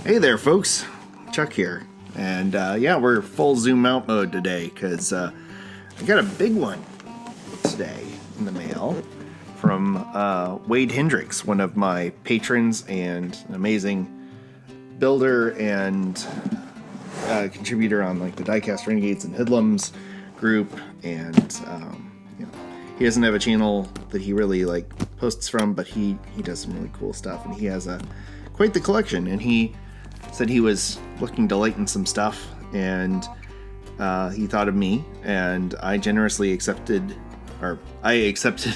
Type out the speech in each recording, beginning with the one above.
Hey there, folks. Chuck here. And yeah, we're full zoom out mode today because I got a big one today in the mail from Wade Hendricks, one of my patrons and an amazing builder and contributor on like the Diecast Renegades and Hoodlums group. And you know, he doesn't have a channel that he really like posts from, but he does some really cool stuff, and he has quite the collection. And he said he was looking to lighten some stuff, and he thought of me, and I generously accepted, or I accepted,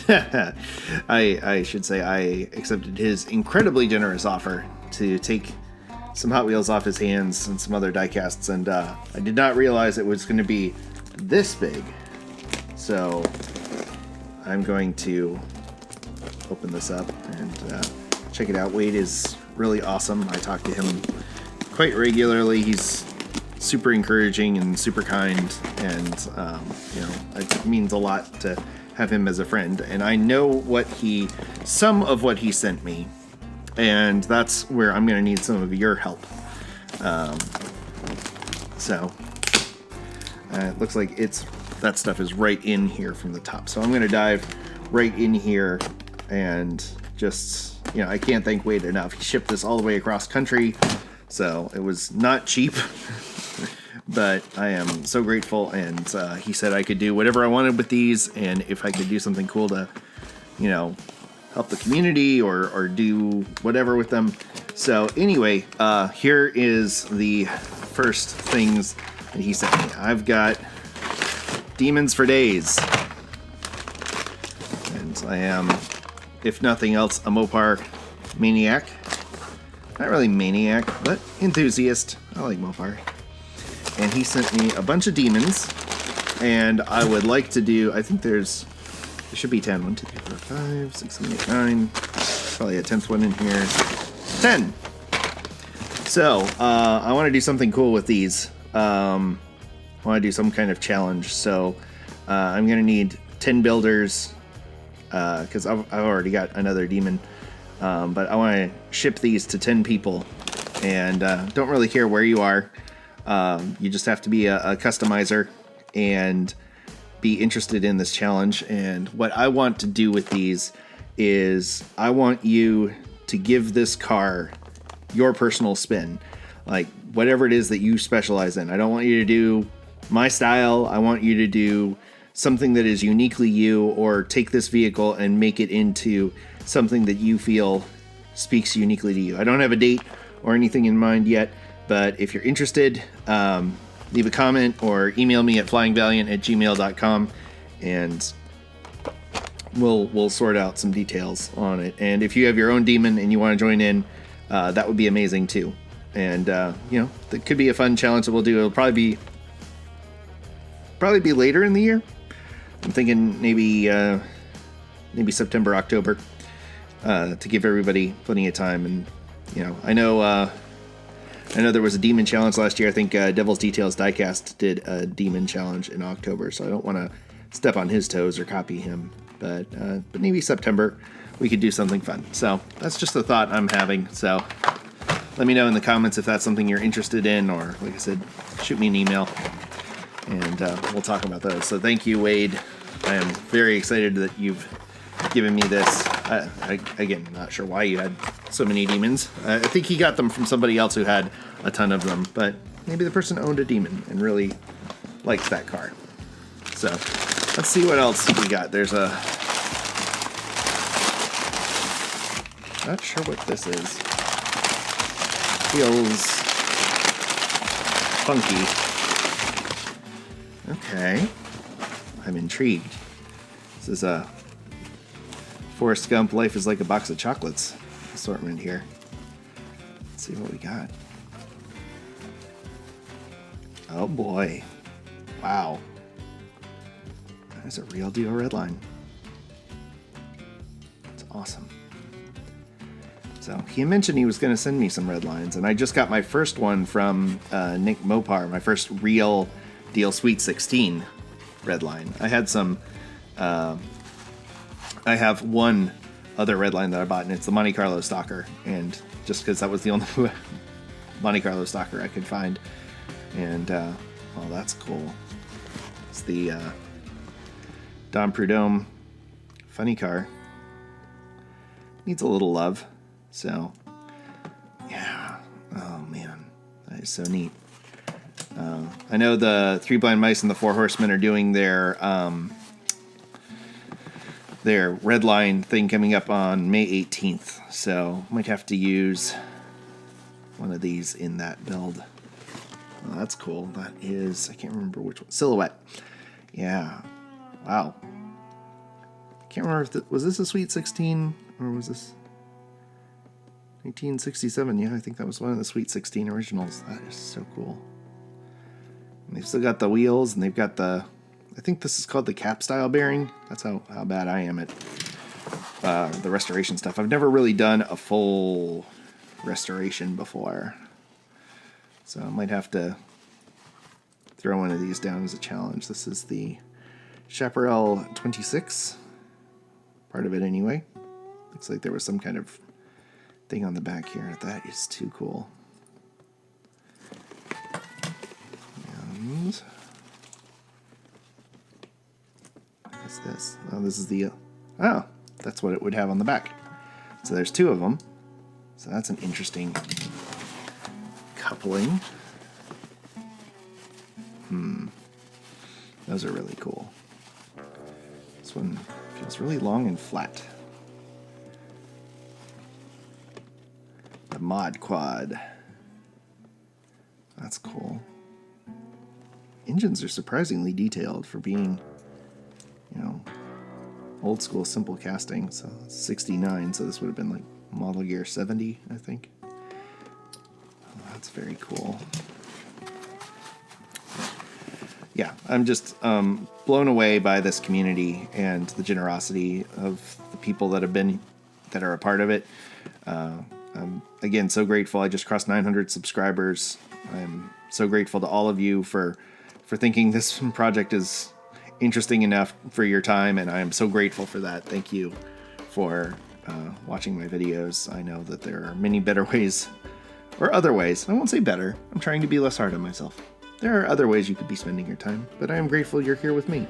I should say I accepted his incredibly generous offer to take some Hot Wheels off his hands and some other diecasts, and I did not realize it was going to be this big. So I'm going to open this up and check it out. Wade is really awesome. I talk to him quite regularly. He's super encouraging and super kind, and you know, it means a lot to have him as a friend. And I know some of what he sent me, and that's where I'm going to need some of your help. So it looks like that stuff is right in here from the top. So I'm going to dive right in here and just, you know, I can't thank Wade enough. He shipped this all the way across country. So it was not cheap, but I am so grateful. And he said I could do whatever I wanted with these, and if I could do something cool to, you know, help the community or do whatever with them. So anyway, here is the first things that he sent me. I've got Demons for Days, and I am, if nothing else, a Mopar maniac. Not really maniac, but enthusiast. I like Mopar. And he sent me a bunch of demons, and I would like to do, I think there should be 10. 1, 2, 3, 4, 5, 6, 7, 8, 9. Probably a 10th one in here. 10! So, I want to do something cool with these. I want to do some kind of challenge. So, I'm going to need 10 builders, because I've already got another demon. But I want to ship these to 10 people, and don't really care where you are. You just have to be a customizer and be interested in this challenge. And what I want to do with these is I want you to give this car your personal spin, like whatever it is that you specialize in. I don't want you to do my style. I want you to do something that is uniquely you, or take this vehicle and make it into something that you feel speaks uniquely to you. I don't have a date or anything in mind yet, but if you're interested, leave a comment or email me at flyingvaliant@gmail.com, and we'll sort out some details on it. And if you have your own demon and you want to join in, that would be amazing too. And you know, that could be a fun challenge that we'll do. It'll probably be later in the year. I'm thinking maybe September, October, to give everybody plenty of time. And you know, I know there was a demon challenge last year. I think Devil's Details Diecast did a demon challenge in October, so I don't want to step on his toes or copy him. But maybe September we could do something fun. So that's just a thought I'm having. So let me know in the comments if that's something you're interested in, or like I said, shoot me an email, and we'll talk about those. So thank you, Wade. I am very excited that you've given me this. Again, I'm not sure why you had so many demons. I think he got them from somebody else who had a ton of them, but maybe the person owned a demon and really likes that car. So let's see what else we got. There's not sure what this is. Feels funky. Okay. I'm intrigued. This is a Forrest Gump Life is Like a Box of Chocolates assortment here. Let's see what we got. Oh boy. Wow. That's a real deal Redline. It's awesome. So he mentioned he was going to send me some Redlines, and I just got my first one from Nick Mopar, my first real deal Sweet 16 Redline. I had some... I have one other Redline that I bought, and it's the Monte Carlo Stalker, and just because that was the only Monte Carlo stocker I could find. And, well, that's cool. It's the Dom Prudhomme funny car. Needs a little love. So, yeah. Oh, man. That is so neat. I know the Three Blind Mice and the Four Horsemen are doing their Redline thing coming up on May 18th. So, might have to use one of these in that build. Oh, that's cool. That is, I can't remember which one. Silhouette. Yeah. Wow. I can't remember if was this a Sweet 16 or was this 1967? Yeah, I think that was one of the Sweet 16 originals. That is so cool. And they've still got the wheels, and they've got the, I think this is called the cap style bearing. That's how bad I am at the restoration stuff. I've never really done a full restoration before. So I might have to throw one of these down as a challenge. This is the Chaparral 26. Part of it anyway. Looks like there was some kind of thing on the back here. That is too cool. And what's this? Oh, this is the... Oh, that's what it would have on the back. So there's two of them. So that's an interesting coupling. Those are really cool. This one feels really long and flat. The Mod Quad. That's cool. Engines are surprisingly detailed for being, you know, old school simple casting. So 69, so this would have been like model year 70, I think. Oh, that's very cool. Yeah, I'm just blown away by this community and the generosity of the people that are a part of it. I'm, again, so grateful. I just crossed 900 subscribers. I'm so grateful to all of you for thinking this project is interesting enough for your time, and I am so grateful for that. Thank you for watching my videos. I know that there are many better ways, or other ways. I won't say better. I'm trying to be less hard on myself. There are other ways you could be spending your time, but I am grateful you're here with me.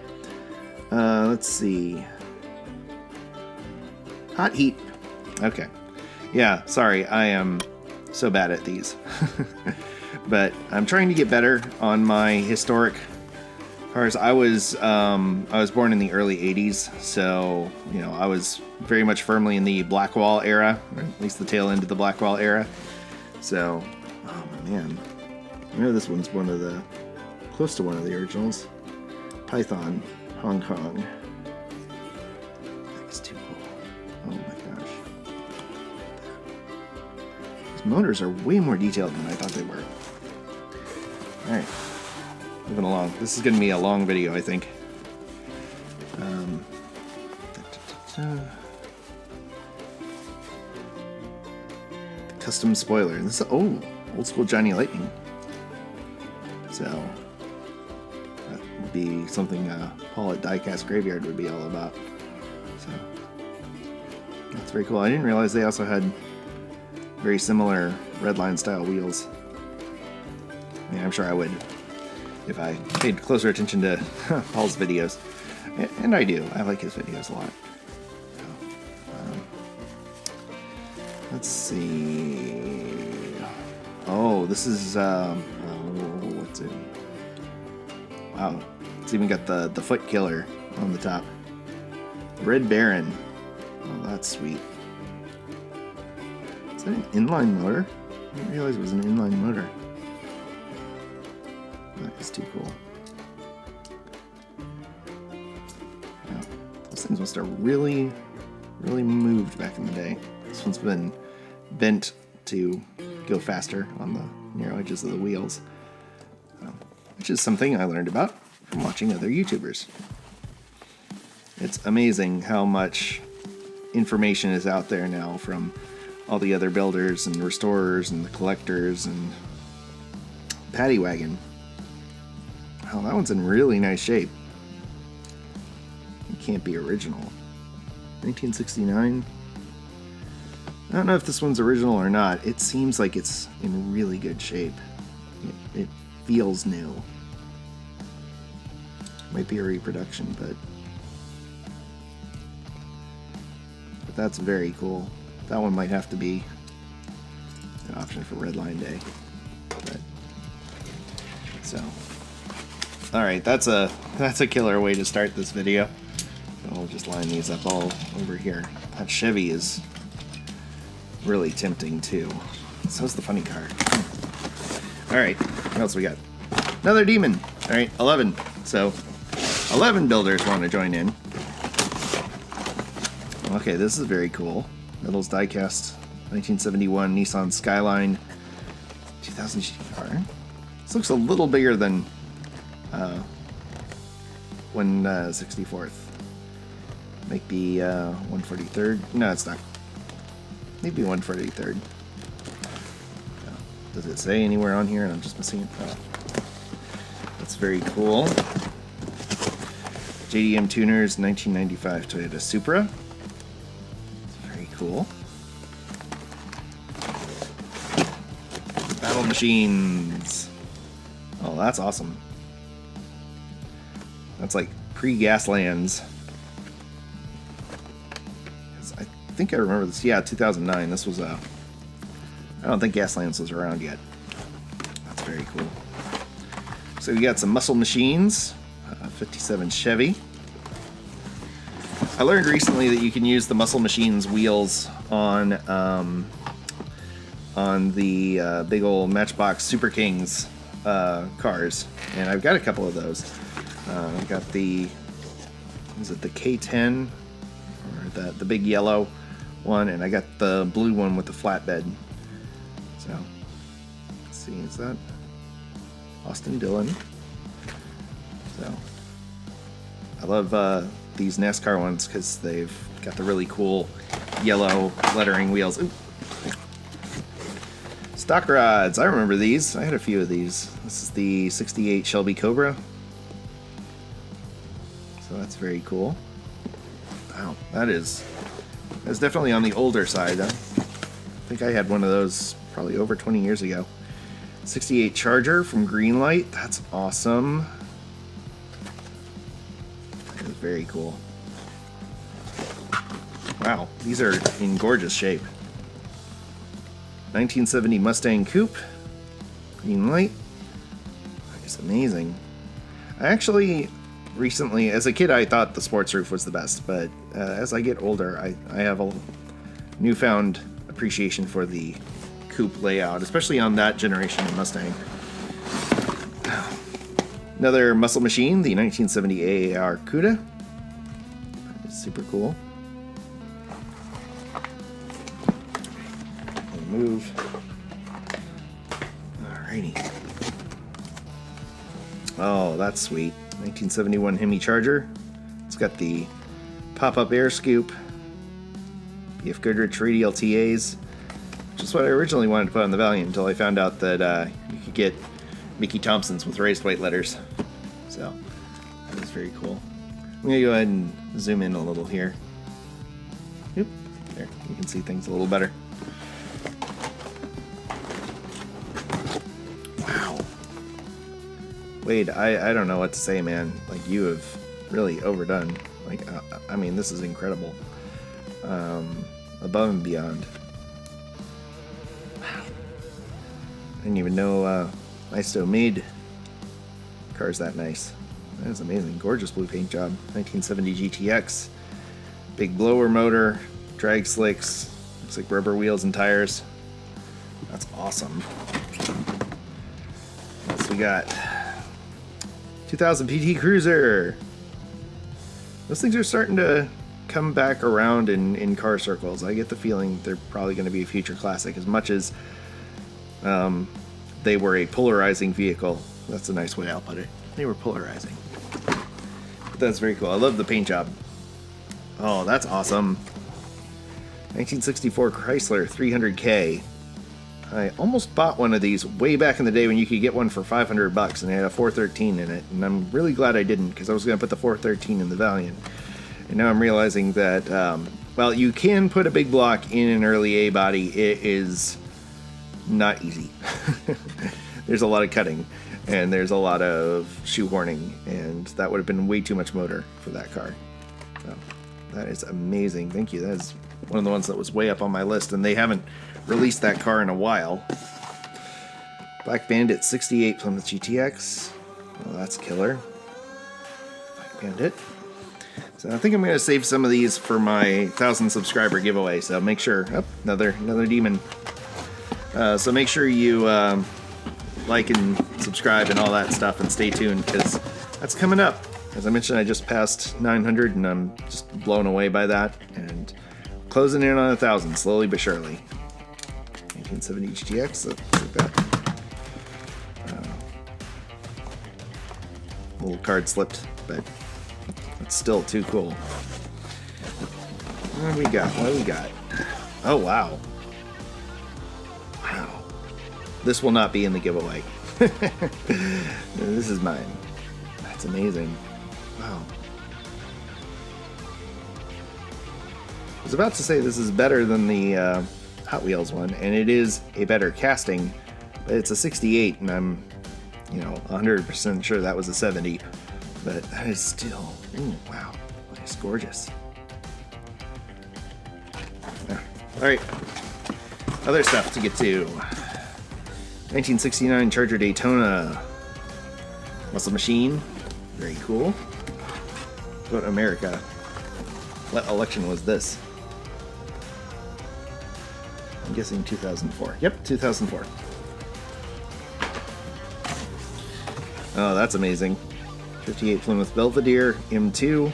Let's see. Hot heat. Okay. Yeah, sorry, I am so bad at these. But I'm trying to get better on my historic cars. I was born in the early 80s, so, you know, I was very much firmly in the Blackwall era, or at least the tail end of the Blackwall era. So, oh man. I know this one's close to one of the originals. Python, Hong Kong. That is too cool. Oh my gosh. These motors are way more detailed than I thought they were. Alright. Moving along. This is going to be a long video, I think. The custom spoiler. This is, oh, old school Johnny Lightning. So that would be something Paul at Diecast Graveyard would be all about. So that's very cool. I didn't realize they also had very similar Redline style wheels. I mean, I'm sure I would if I paid closer attention to Paul's videos. And I do. I like his videos a lot. Let's see. Oh, this is what's it? Wow, it's even got the foot killer on the top. Red Baron. Oh, that's sweet. Is that an inline motor? I didn't realize it was an inline motor. That is too cool. Yeah, those things must have really moved back in the day. This one's been bent to go faster on the narrow edges of the wheels, which is something I learned about from watching other YouTubers. It's amazing how much information is out there now from all the other builders and restorers and the collectors and Paddy Wagon. Oh, that one's in really nice shape. It can't be original. 1969. I don't know if this one's original or not. It seems like it's in really good shape. It feels new. Might be a reproduction, but that's very cool. That one might have to be an option for Redline Day. But, so, all right, that's a killer way to start this video. I'll just line these up all over here. That Chevy is really tempting too. So's the funny car. All right, what else we got? Another demon. All right, 11. So 11 builders want to join in. Okay, this is very cool. Metals Diecast 1971 Nissan Skyline 2000 GT car. This looks a little bigger than 1/64th. Might be 1/43rd. No, it's not. Maybe 1/43rd. Does it say anywhere on here and I'm just missing it? Oh. That's very cool. JDM Tuners 1995 Toyota Supra. Very cool. Battle Machines. Oh, that's awesome. That's like pre-Gaslands. I think I remember this. Yeah, 2009. This was I don't think Gaslands was around yet. That's very cool. So we got some muscle machines. 57 Chevy. I learned recently that you can use the muscle machines wheels on the big old Matchbox Super Kings cars, and I've got a couple of those. I've got the K10 or the big yellow one, and I got the blue one with the flatbed. So let's see, is that Austin Dillon? So I love these NASCAR ones because they've got the really cool yellow lettering wheels. Ooh. Stock rods. I remember these. I had a few of these. This is the 68 Shelby Cobra. So that's very cool. Wow, that's definitely on the older side. I think I had one of those probably over 20 years ago. 68 Charger from Greenlight. That's awesome. That is very cool. Wow, these are in gorgeous shape. 1970 Mustang Coupe. Greenlight. It's amazing. I actually recently, as a kid, I thought the sports roof was the best, but as I get older, I have a newfound appreciation for the coupe layout, especially on that generation of Mustang. Another muscle machine, the 1970 AAR CUDA. It's super cool. Move. Alrighty. Oh, that's sweet. 1971 Hemi Charger. It's got the pop-up air scoop. BF Goodrich radial TAs. Which is what I originally wanted to put on the Valiant until I found out that you could get Mickey Thompsons with raised white letters. So, that was very cool. I'm going to go ahead and zoom in a little here. Oop, there, you can see things a little better. Wow. Wade, I don't know what to say, man. Like, you have really overdone. Like, I mean, this is incredible. Above and beyond. I didn't even know Isto made cars that nice. That is amazing. Gorgeous blue paint job. 1970 GTX. Big blower motor. Drag slicks. Looks like rubber wheels and tires. That's awesome. What else we got? 2000 PT Cruiser. Those things are starting to come back around in car circles. I get the feeling they're probably going to be a future classic, as much as they were a polarizing vehicle. That's a nice way I'll put it. They were polarizing. But that's very cool. I love the paint job. Oh, that's awesome. 1964 Chrysler 300K. I almost bought one of these way back in the day when you could get one for $500 and it had a 413 in it, and I'm really glad I didn't, because I was going to put the 413 in the Valiant. And now I'm realizing that well, you can put a big block in an early A body. It is not easy. There's a lot of cutting, and there's a lot of shoehorning, and that would have been way too much motor for that car. So that is amazing. Thank you. That is one of the ones that was way up on my list, and they haven't released that car in a while. Black Bandit 68 Plymouth GTX. Well, that's killer. Black Bandit. So I think I'm going to save some of these for my 1,000 subscriber giveaway. So make sure. Oh, another demon. So make sure you like and subscribe and all that stuff, and stay tuned because that's coming up. As I mentioned, I just passed 900, and I'm just blown away by that. And closing in on 1,000, slowly but surely. 1970 GTX. Let's like that. Little card slipped, but it's still too cool. What do we got? What do we got? Oh, wow. Wow. This will not be in the giveaway. This is mine. That's amazing. Wow. I was about to say this is better than the Hot Wheels one, and it is a better casting, but it's a 68, and I'm 100% sure that was a 70, but that is still, ooh, wow, it's gorgeous. All right, other stuff to get to. 1969 Charger Daytona muscle machine, very cool. What America? What election was this? I'm guessing 2004. Yep, 2004. Oh, that's amazing. 58 Plymouth Belvedere M2.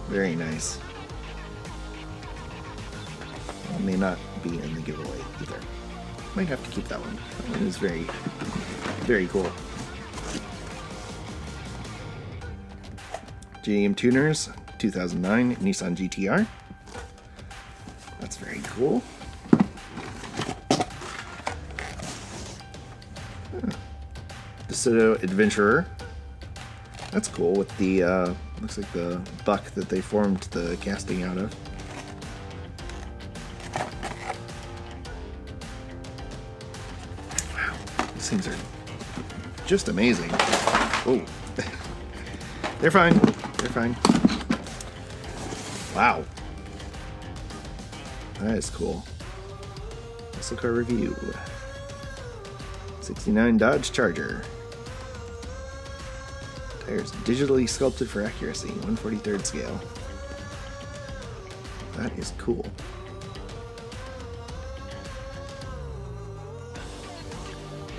Very nice. Well, may not be in the giveaway either. Might have to keep that one. That one is very, very cool. JDM Tuners, 2009 Nissan GTR. That's very cool. DeSoto Adventurer. That's cool with the, looks like the buck that they formed the casting out of. Wow, these things are just amazing. Oh, they're fine. They're fine. Wow. That is cool. Muscle car review. 69 Dodge Charger. Tires digitally sculpted for accuracy, 1/43rd scale. That is cool.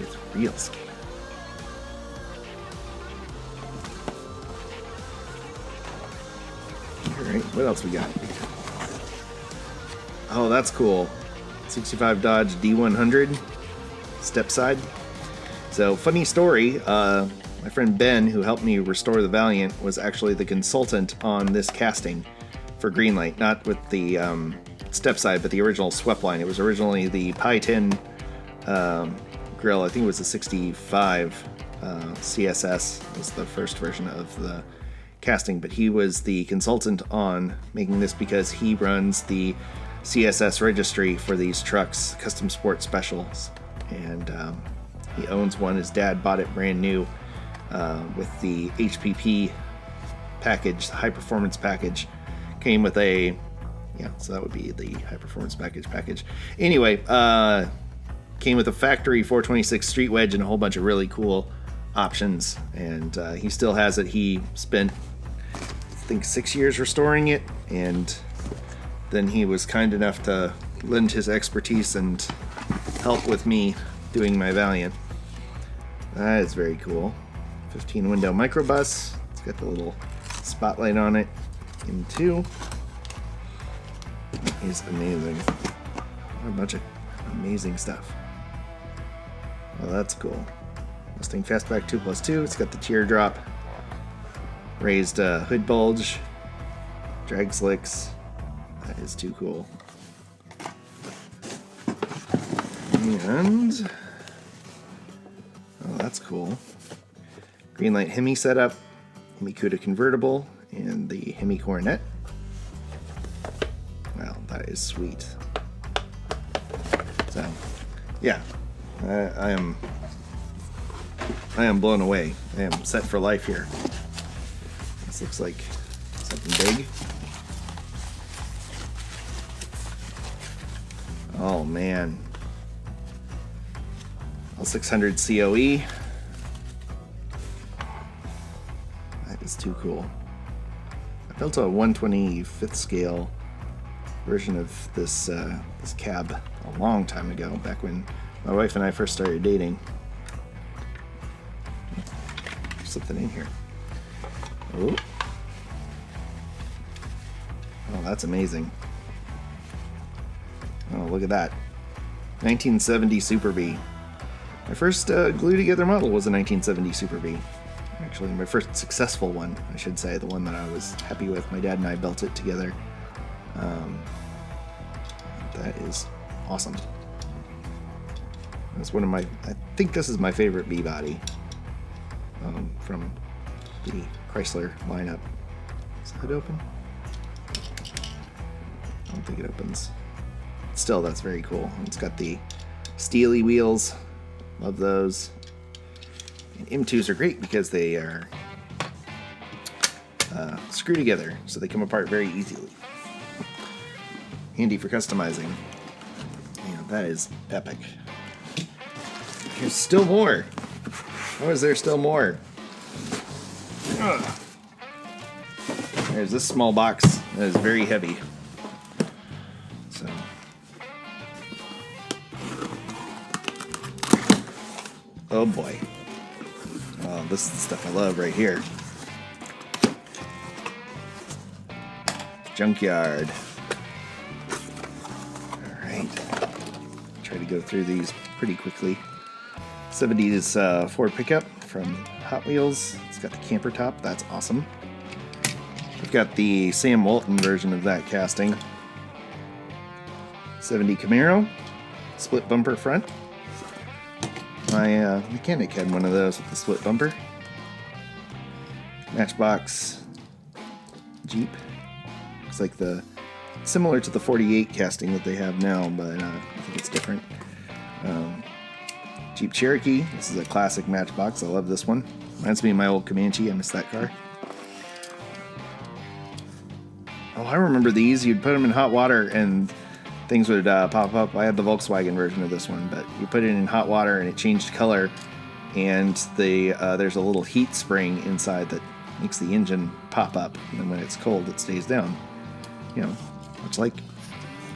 It's real scale. Alright, what else we got? Oh, that's cool. 65 Dodge D100 step side. So, funny story, my friend Ben, who helped me restore the Valiant, was actually the consultant on this casting for Greenlight, not with the step side, but the original swept line. It was originally the Pi 10 grill. I think it was the 65 CSS was the first version of the casting, but he was the consultant on making this because he runs the CSS registry for these trucks, custom sport specials, and he owns one. His dad bought it brand new with the HPP package, the high performance package. Came with a, so that would be the high performance package. Anyway, came with a factory 426 street wedge and a whole bunch of really cool options, and he still has it. He spent, I think, 6 years restoring it, and then he was kind enough to lend his expertise and help with me doing my Valiant. That is very cool. 15 window microbus. It's got the little spotlight on it. M2 is amazing. A bunch of amazing stuff. Well, that's cool. Mustang Fastback 2+2. It's got the teardrop, raised hood bulge, drag slicks. That is too cool. And oh, that's cool. Greenlight Hemi setup, Hemi Cuda convertible, and the Hemi Coronet. is sweet. So, yeah, I am blown away. I am set for life here. This looks like something big. Oh man. L600 COE. That is too cool. I built a 125th scale version of this this cab a long time ago, back when my wife and I first started dating. There's something in here. Oh, that's amazing. Oh, look at that. 1970 Super Bee. My first glue together model was a 1970 Super Bee. Actually, my first successful one, I should say, the one that I was happy with. My dad and I built it together. That is awesome. That's one of my, I think this is my favorite bee body from the Chrysler lineup. Is that open? I don't think it opens. Still, that's very cool. It's got the steely wheels. Love those. And M2s are great because they are screw together, so they come apart very easily. Handy for customizing. Yeah, that is epic. There's still more. How is there still more? Ugh. There's this small box that is very heavy. So. Oh boy. Oh, this is the stuff I love right here. Junkyard. Alright. Try to go through these pretty quickly. 70s Ford pickup from Hot Wheels. It's got the camper top. That's awesome. I've got the Sam Walton version of that casting. 70 Camaro. Split bumper front. My mechanic had one of those with the split bumper. Matchbox Jeep. Looks like similar to the 48 casting that they have now, but I think it's different. Jeep Cherokee. This is a classic Matchbox. I love this one. Reminds me of my old Comanche. I miss that car. Oh, I remember these. You'd put them in hot water and things would pop up. I had the Volkswagen version of this one, but you put it in hot water and it changed color, and there's a little heat spring inside that makes the engine pop up, and then when it's cold it stays down. You know, much like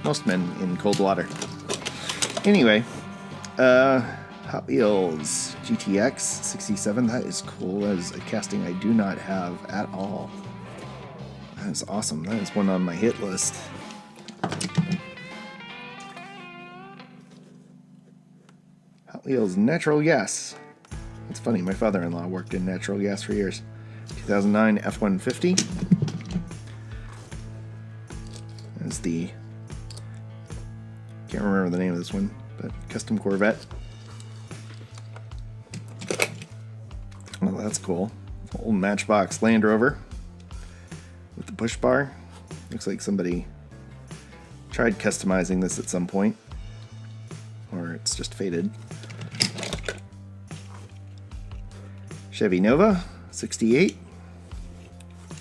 most men in cold water. Anyway, Hot Wheels GTX 67. That is cool. That is a casting I do not have at all. That is awesome. That is one on my hit list. Hot Wheels natural gas. It's funny, my father-in-law worked in natural gas for years. 2009 F-150. That's the... can't remember the name of this one, but custom Corvette. Oh, that's cool. Old Matchbox Land Rover with the push bar. Looks like somebody tried customizing this at some point, or it's just faded. Chevy Nova 68.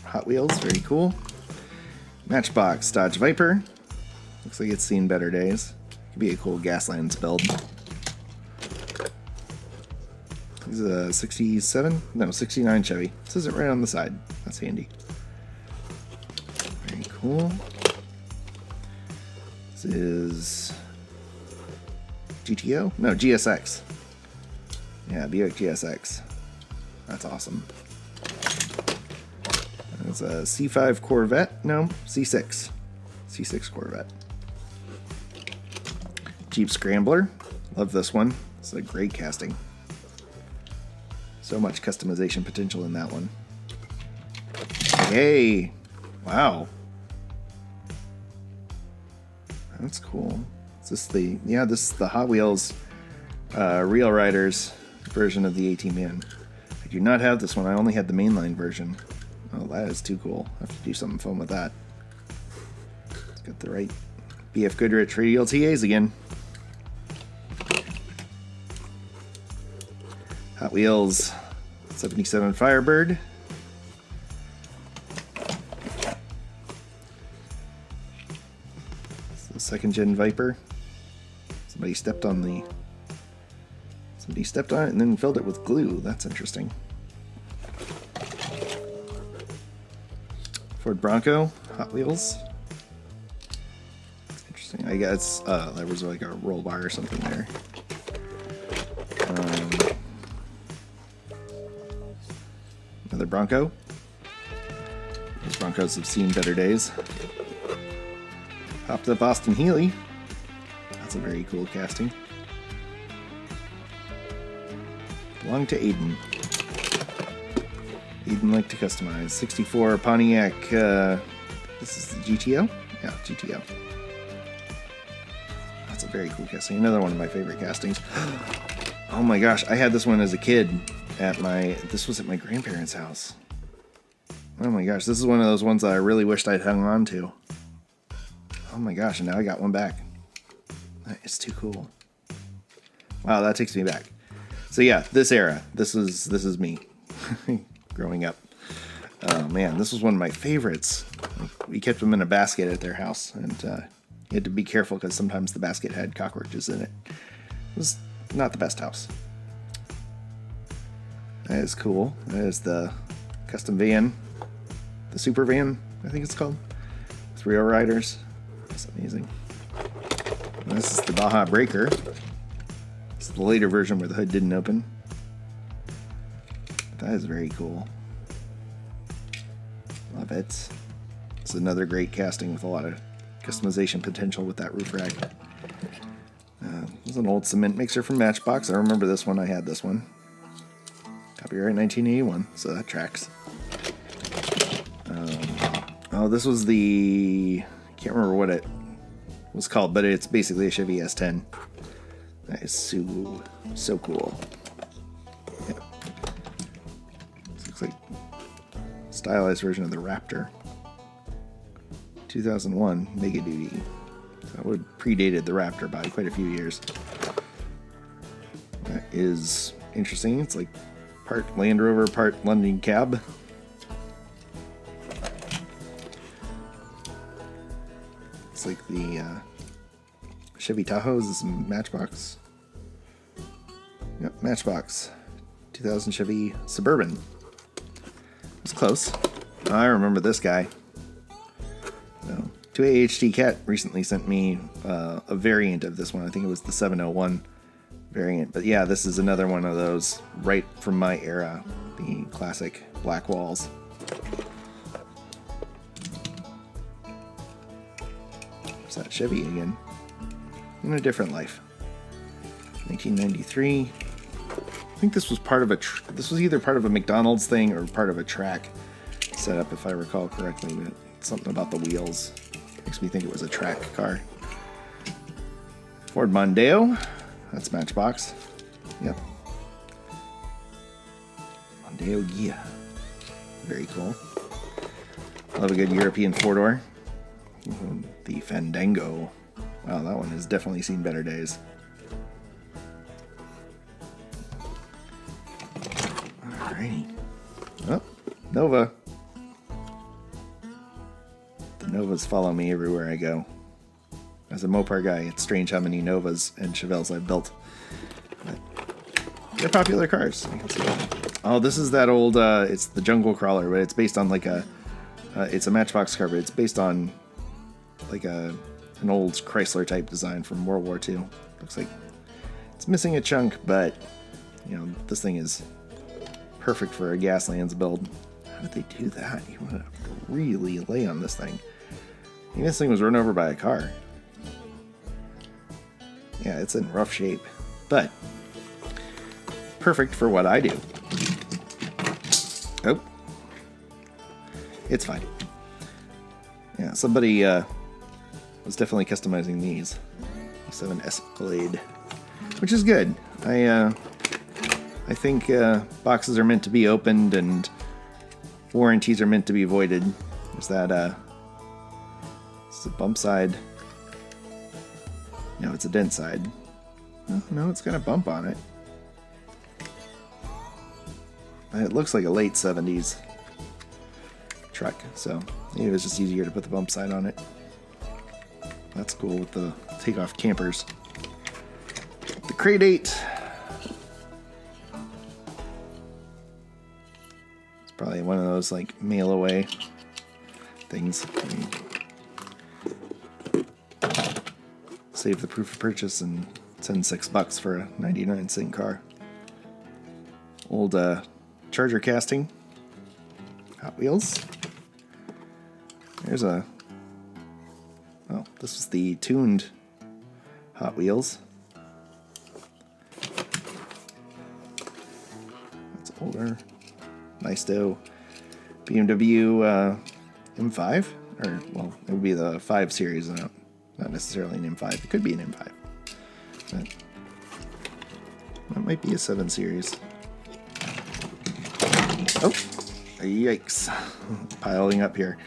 Hot Wheels, very cool. Matchbox Dodge Viper. Looks like it's seen better days. Could be a cool Gaslands build. This is a 67? No, 69 Chevy. It says it right on the side. That's handy. Very cool. This is GTO? No, GSX. Yeah, Buick GSX. That's awesome. It's a C5 Corvette. No, C6. C6 Corvette. Jeep Scrambler. Love this one. It's a great casting. So much customization potential in that one. Hey! Wow. That's cool. Is this the... yeah, this is the Hot Wheels Real Riders version of the AT-Man. I do not have this one. I only had the mainline version. Oh, that is too cool. I have to do something fun with that. It's got the right BF Goodrich Radial TAs again. Hot Wheels 77 Firebird. It's the second gen Viper. Somebody stepped on it and then filled it with glue. That's interesting. Ford Bronco, Hot Wheels. That's interesting. I guess there was like a roll bar or something there. Another Bronco. Those Broncos have seen better days. Hopped up Austin Healey. That's a very cool casting. Belonged to Aiden. Aiden liked to customize. 64 Pontiac. This is the GTO? Yeah, GTO. That's a very cool casting. Another one of my favorite castings. Oh my gosh, I had this one as a kid this was at my grandparents' house. Oh my gosh, this is one of those ones that I really wished I'd hung on to. Oh my gosh, and now I got one back. That is too cool. Wow, that takes me back. So yeah, this era, this is me growing up. Oh man, this was one of my favorites. We kept them in a basket at their house, and you had to be careful because sometimes the basket had cockroaches in it. It was not the best house. That is cool. That is the custom van, the super van, I think it's called, with rear riders. That's amazing. And this is the Baja Breaker. This is the later version where the hood didn't open. That is very cool. Love it. It's another great casting with a lot of customization potential with that roof rack. This is an old cement mixer from Matchbox. I remember this one. I had this one. Copyright 1981, so that tracks. Oh, this was the... I can't remember what it was called, but it's basically a Chevy S10. That is so cool. Yeah. This looks like a stylized version of the Raptor. 2001 Mega Duty. That would have predated the Raptor by quite a few years. That is interesting. It's like part Land Rover, part London Cab. It's like the Chevy Tahoe is Matchbox. Yep, Matchbox. 2000 Chevy Suburban. It's close. I remember this guy. 2AHT Cat recently sent me a variant of this one. I think it was the 701 variant. But yeah, this is another one of those right from my era. The classic black walls. There's that Chevy again. In a different life. 1993. I think this was part of this was either part of a McDonald's thing or part of a track setup, if I recall correctly. But something about the wheels makes me think it was a track car. Ford Mondeo. That's Matchbox. Yep. Mondeo Gia. Very cool. Love a good European four-door. The Fandango. Wow, that one has definitely seen better days. Alrighty. Oh, Nova. The Novas follow me everywhere I go. As a Mopar guy, it's strange how many Novas and Chevelles I've built. But they're popular cars. I can see that. Oh, this is that old, it's the Jungle Crawler, but it's based on like it's a Matchbox car, but it's based on like an old Chrysler type design from World War II. Looks like it's missing a chunk, but you know, this thing is perfect for a Gaslands build. How did they do that? You want to really lay on this thing. I mean, this thing was run over by a car. Yeah, it's in rough shape, but perfect for what I do. Oh, it's fine. Yeah, somebody was definitely customizing these. 7 Escalade, which is good. I think boxes are meant to be opened and warranties are meant to be voided. There's that it's a bump side No, it's a dent side. Oh, no, it's got a bump on it. It looks like a late 70s truck, so maybe it was just easier to put the bump side on it. That's cool with the takeoff campers. The Crate 8. It's probably one of those like mail away things. Save the proof of purchase and send $6 for a 99-cent car. Old Charger casting. Hot Wheels. There's a... Oh, this was the tuned Hot Wheels. That's older. Nice though. BMW M5? Or, well, it would be the 5 series, not necessarily an M5. It could be an M5. But that might be a 7 series. Oh, yikes. Piling up here.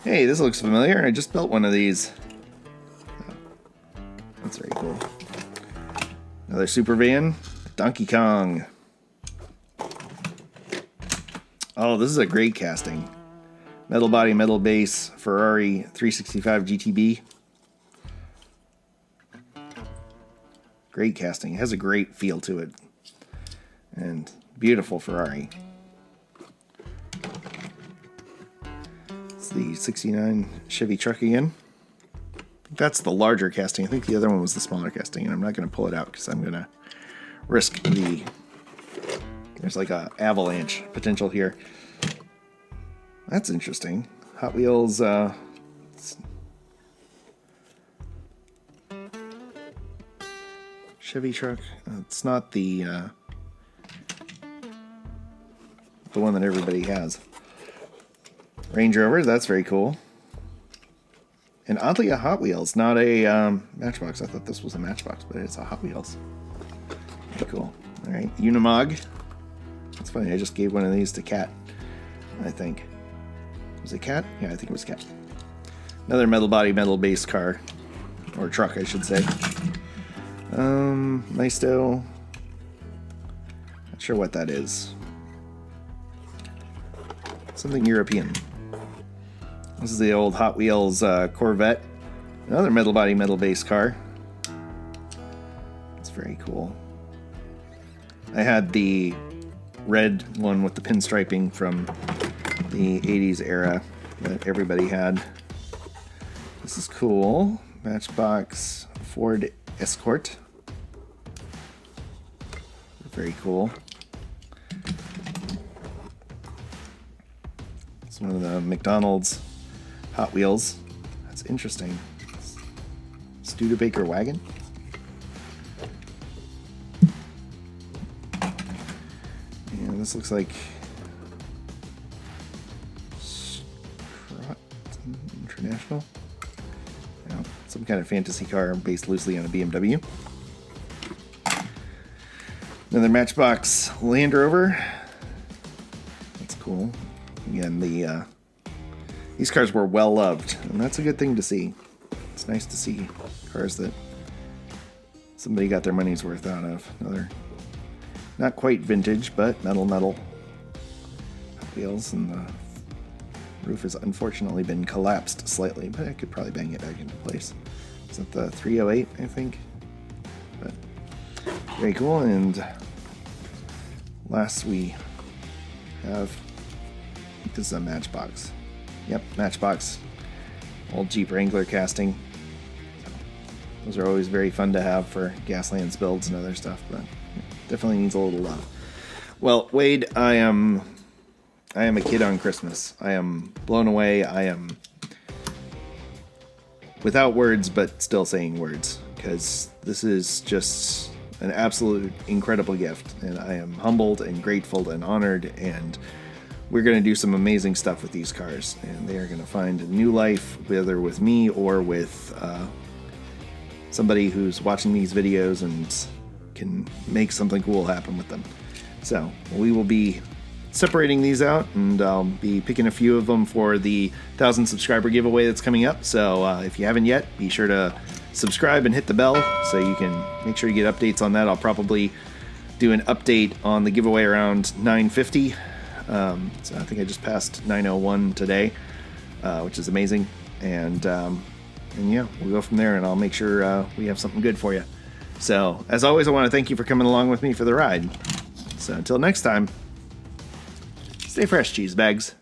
Hey, this looks familiar. I just built one of these. Oh, that's very cool. Another super van. Donkey Kong. Oh, this is a great casting. Metal body, metal base, Ferrari 365 GTB. Great casting. It has a great feel to it. And beautiful Ferrari. It's the 69 Chevy truck again. That's the larger casting. I think the other one was the smaller casting, and I'm not going to pull it out because I'm going to risk the... There's like a avalanche potential here. That's interesting. Hot Wheels... Chevy truck. It's not the one that everybody has. Range Rover. That's very cool. And oddly, a Hot Wheels, not a Matchbox. I thought this was a Matchbox, but it's a Hot Wheels. Very cool. All right, Unimog. That's funny. I just gave one of these to Cat. I think. Was it Cat? Yeah, I think it was Cat. Another metal body, metal base car, or truck, I should say. Nice though. Not sure what that is. Something European. This is the old Hot Wheels Corvette. Another metal body, metal base car. It's very cool. I had the red one with the pinstriping from the 80s era that everybody had. This is cool. Matchbox Ford Escort. Very cool. It's one of the McDonald's Hot Wheels. That's interesting. Studebaker wagon. And this looks like International. You know, some kind of fantasy car based loosely on a BMW. Another Matchbox Land Rover. That's cool. Again, these cars were well loved, and that's a good thing to see. It's nice to see cars that somebody got their money's worth out of. Another, not quite vintage, but metal wheels, and the roof has unfortunately been collapsed slightly, but I could probably bang it back into place. Is that the 308, I think? But very cool. And last we have, I think this is a Matchbox. Yep, Matchbox. Old Jeep Wrangler casting. Those are always very fun to have for Gaslands builds and other stuff, but definitely needs a little love. Well, Wade, I am a kid on Christmas. I am blown away. I am without words, but still saying words, because this is just an absolute incredible gift, and I am humbled and grateful and honored, and we're going to do some amazing stuff with these cars, and they are going to find a new life, whether with me or with somebody who's watching these videos and can make something cool happen with them. So we will be separating these out, and I'll be picking a few of them for the 1,000 subscriber giveaway that's coming up. So if you haven't yet, be sure to subscribe and hit the bell so you can make sure you get updates on that. I'll probably do an update on the giveaway around 9:50. So I think I just passed 9:01 today, which is amazing. And yeah, we'll go from there, and I'll make sure we have something good for you. So, as always, I want to thank you for coming along with me for the ride. So, until next time, stay fresh, cheese bags.